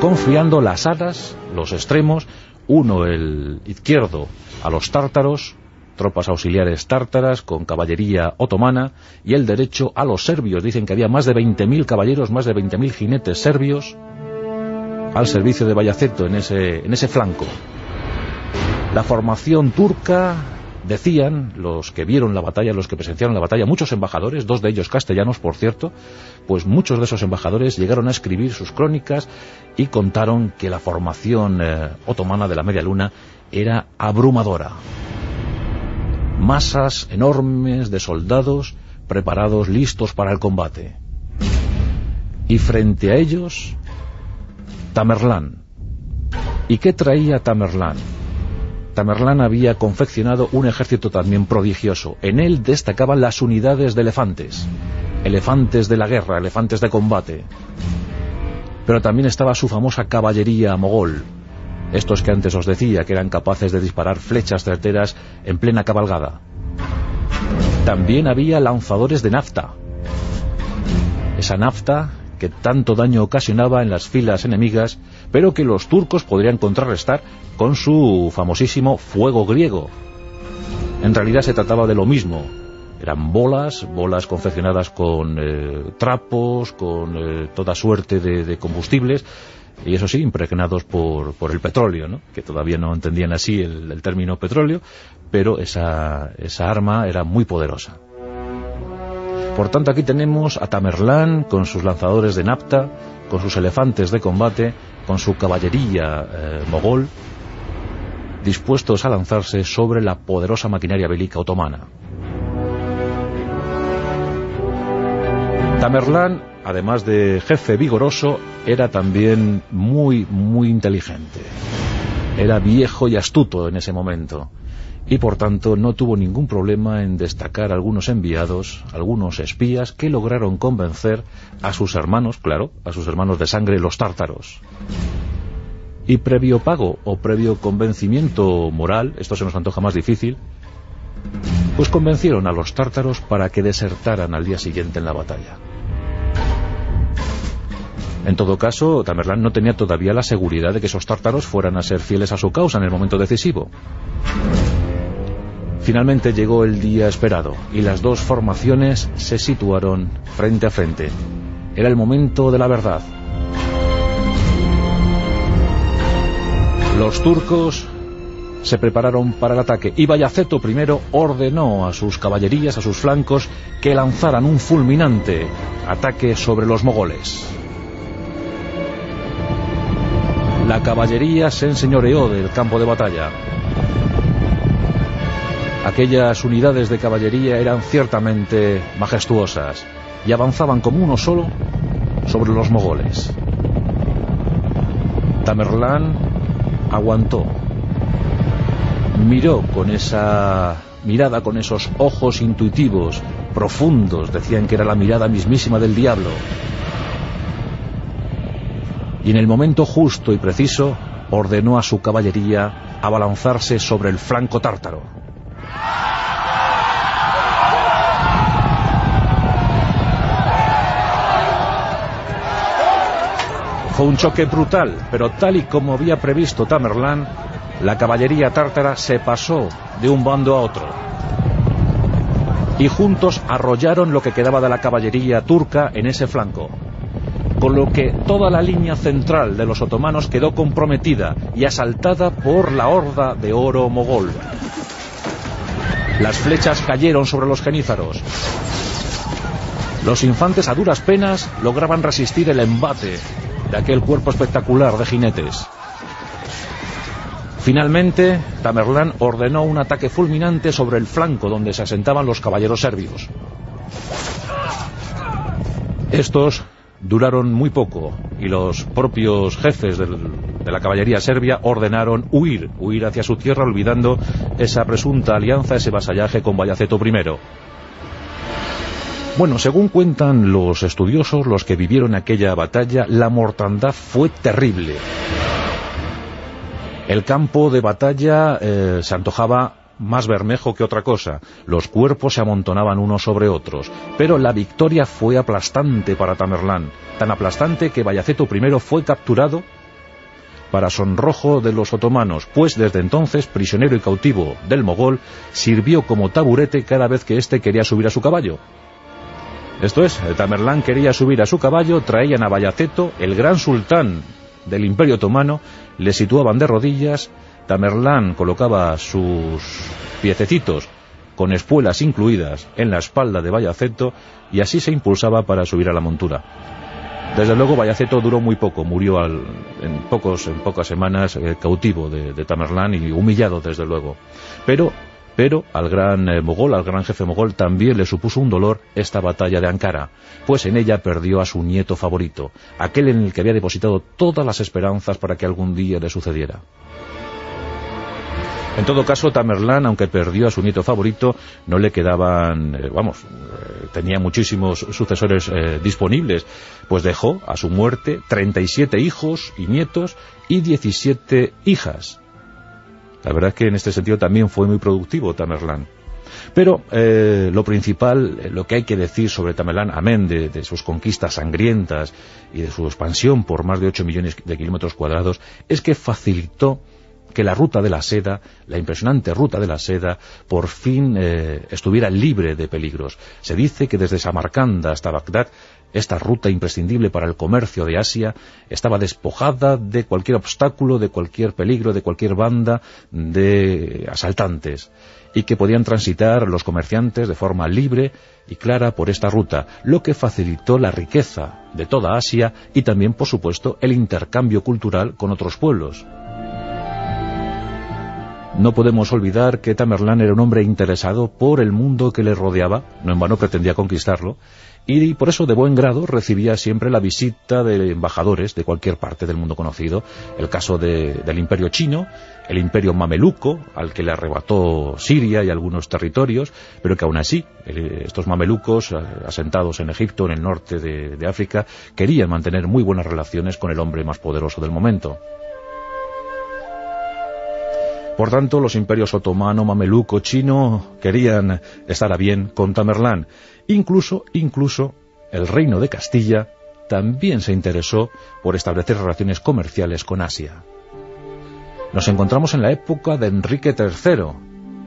confiando las alas, los extremos, uno el izquierdo a los tártaros, tropas auxiliares tártaras con caballería otomana, y el derecho a los serbios. Dicen que había más de 20.000 caballeros, más de 20.000 jinetes serbios al servicio de Bayaceto en ese flanco. La formación turca, decían los que vieron la batalla, los que presenciaron la batalla, muchos embajadores, 2 de ellos castellanos, por cierto, pues muchos de esos embajadores llegaron a escribir sus crónicas y contaron que la formación otomana de la Media Luna era abrumadora. Masas enormes de soldados preparados, listos para el combate. Y frente a ellos, Tamerlán. ¿Y qué traía Tamerlán? Tamerlán había confeccionado un ejército también prodigioso. En él destacaban las unidades de elefantes, elefantes de la guerra, elefantes de combate. Pero también estaba su famosa caballería mogol, estos que antes os decía, que eran capaces de disparar flechas certeras en plena cabalgada. También había lanzadores de nafta, esa nafta que tanto daño ocasionaba en las filas enemigas, pero que los turcos podrían contrarrestar con su famosísimo fuego griego. En realidad se trataba de lo mismo. Eran bolas confeccionadas con trapos, con toda suerte de combustibles, y eso sí, impregnados por el petróleo, ¿no? Que todavía no entendían así el término petróleo, pero esa arma era muy poderosa. Por tanto, aquí tenemos a Tamerlán con sus lanzadores de nafta, con sus elefantes de combate, con su caballería mogol, dispuestos a lanzarse sobre la poderosa maquinaria bélica otomana. Tamerlán, además de jefe vigoroso, era también muy inteligente. Era viejo y astuto en ese momento, y por tanto no tuvo ningún problema en destacar algunos enviados, algunos espías que lograron convencer a sus hermanos, claro, a sus hermanos de sangre, los tártaros. Y previo pago o previo convencimiento moral, esto se nos antoja más difícil, pues convencieron a los tártaros para que desertaran al día siguiente en la batalla. En todo caso, Tamerlán no tenía todavía la seguridad de que esos tártaros fueran a ser fieles a su causa en el momento decisivo. Finalmente llegó el día esperado y las dos formaciones se situaron frente a frente. Era el momento de la verdad. Los turcos se prepararon para el ataque y Bayaceto I ordenó a sus caballerías, a sus flancos, que lanzaran un fulminante ataque sobre los mogoles. La caballería se enseñoreó del campo de batalla. Aquellas unidades de caballería eran ciertamente majestuosas y avanzaban como uno solo sobre los mogoles. Tamerlán aguantó, miró con esa mirada, con esos ojos intuitivos, profundos, decían que era la mirada mismísima del diablo. Y en el momento justo y preciso ordenó a su caballería abalanzarse sobre el flanco tártaro. Fue un choque brutal, pero tal y como había previsto Tamerlán, la caballería tártara se pasó de un bando a otro. Y juntos arrollaron lo que quedaba de la caballería turca en ese flanco, con lo que toda la línea central de los otomanos quedó comprometida y asaltada por la horda de oro mogol. Las flechas cayeron sobre los genízaros. Los infantes a duras penas lograban resistir el embate de aquel cuerpo espectacular de jinetes. Finalmente, Tamerlán ordenó un ataque fulminante sobre el flanco donde se asentaban los caballeros serbios. Estos duraron muy poco y los propios jefes de la caballería serbia ordenaron huir hacia su tierra, olvidando esa presunta alianza, ese vasallaje con Bayaceto I. Bueno, según cuentan los estudiosos, los que vivieron aquella batalla, la mortandad fue terrible. El campo de batalla se antojaba más bermejo que otra cosa. Los cuerpos se amontonaban unos sobre otros, pero la victoria fue aplastante para Tamerlán, tan aplastante que Bayaceto I fue capturado para sonrojo de los otomanos, pues desde entonces, prisionero y cautivo del mogol, sirvió como taburete cada vez que éste quería subir a su caballo. Esto es, Tamerlán quería subir a su caballo, traían a Bayaceto, el gran sultán del Imperio Otomano, le situaban de rodillas, Tamerlán colocaba sus piececitos con espuelas incluidas en la espalda de Bayaceto y así se impulsaba para subir a la montura. Desde luego Bayaceto duró muy poco, murió en pocas semanas cautivo de Tamerlán y humillado desde luego. Pero al gran mogol, al gran jefe mogol, también le supuso un dolor esta batalla de Ankara, pues en ella perdió a su nieto favorito, aquel en el que había depositado todas las esperanzas para que algún día le sucediera. En todo caso, Tamerlán, aunque perdió a su nieto favorito, no le quedaban, tenía muchísimos sucesores disponibles, pues dejó a su muerte 37 hijos y nietos y 17 hijas. La verdad es que en este sentido también fue muy productivo Tamerlán. Pero lo principal, lo que hay que decir sobre Tamerlán, amén de sus conquistas sangrientas y de su expansión por más de 8 millones de kilómetros cuadrados, es que facilitó que la ruta de la seda, la impresionante ruta de la seda, por fin estuviera libre de peligros. Se dice que desde Samarcanda hasta Bagdad, esta ruta imprescindible para el comercio de Asia estaba despojada de cualquier obstáculo, de cualquier peligro, de cualquier banda de asaltantes, y que podían transitar los comerciantes de forma libre y clara por esta ruta, lo que facilitó la riqueza de toda Asia y también, por supuesto, el intercambio cultural con otros pueblos. No podemos olvidar que Tamerlán era un hombre interesado por el mundo que le rodeaba, no en vano pretendía conquistarlo, y por eso de buen grado recibía siempre la visita de embajadores de cualquier parte del mundo conocido. El caso del Imperio Chino, el Imperio Mameluco, al que le arrebató Siria y algunos territorios, pero que aún así, estos mamelucos, asentados en Egipto, en el norte de África, querían mantener muy buenas relaciones con el hombre más poderoso del momento. Por tanto, los imperios otomano, mameluco, chino querían estar a bien con Tamerlán. Incluso el reino de Castilla también se interesó por establecer relaciones comerciales con Asia. Nos encontramos en la época de Enrique III,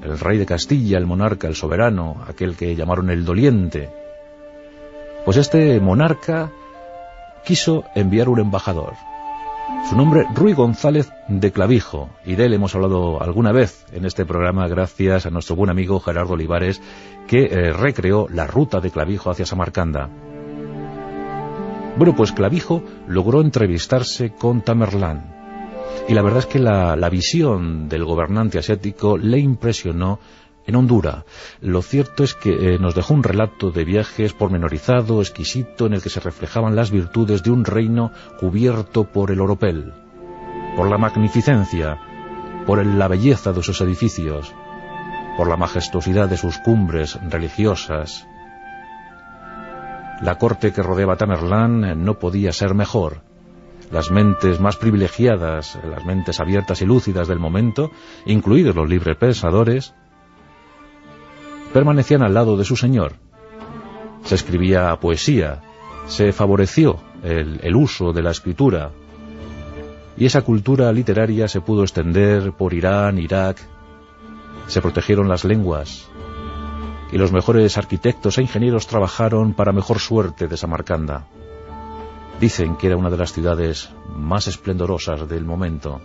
el rey de Castilla, el monarca, el soberano, aquel que llamaron el doliente. Pues este monarca quiso enviar un embajador. Su nombre, Ruy González de Clavijo, y de él hemos hablado alguna vez en este programa gracias a nuestro buen amigo Gerardo Olivares, que recreó la ruta de Clavijo hacia Samarcanda. Bueno, pues Clavijo logró entrevistarse con Tamerlán, y la verdad es que la visión del gobernante asiático le impresionó en hondura. Lo cierto es que nos dejó un relato de viajes pormenorizado, exquisito, en el que se reflejaban las virtudes de un reino cubierto por el oropel, por la magnificencia, por la belleza de sus edificios, por la majestuosidad de sus cumbres religiosas. La corte que rodeaba a Tamerlán no podía ser mejor. Las mentes más privilegiadas, las mentes abiertas y lúcidas del momento, incluidos los libres pensadores, permanecían al lado de su señor. Se escribía poesía, se favoreció el uso de la escritura, y esa cultura literaria se pudo extender por Irán, Irak. Se protegieron las lenguas, y los mejores arquitectos e ingenieros trabajaron para mejor suerte de Samarcanda. Dicen que era una de las ciudades más esplendorosas del momento.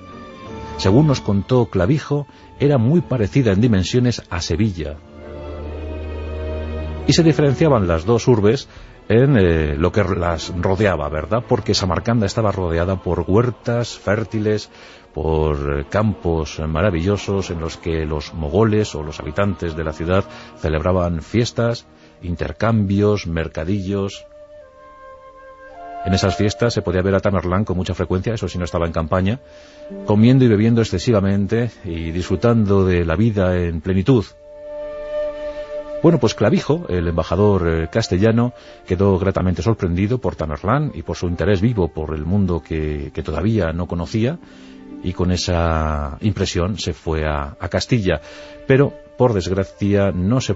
Según nos contó Clavijo, era muy parecida en dimensiones a Sevilla, y se diferenciaban las dos urbes en lo que las rodeaba, ¿verdad? Porque Samarcanda estaba rodeada por huertas fértiles, por campos maravillosos en los que los mogoles o los habitantes de la ciudad celebraban fiestas, intercambios, mercadillos. En esas fiestas se podía ver a Tamerlán con mucha frecuencia, eso sí, no estaba en campaña, comiendo y bebiendo excesivamente y disfrutando de la vida en plenitud. Bueno, pues Clavijo, el embajador castellano, quedó gratamente sorprendido por Tamerlán y por su interés vivo por el mundo que todavía no conocía, y con esa impresión se fue a Castilla. Pero, por desgracia, no se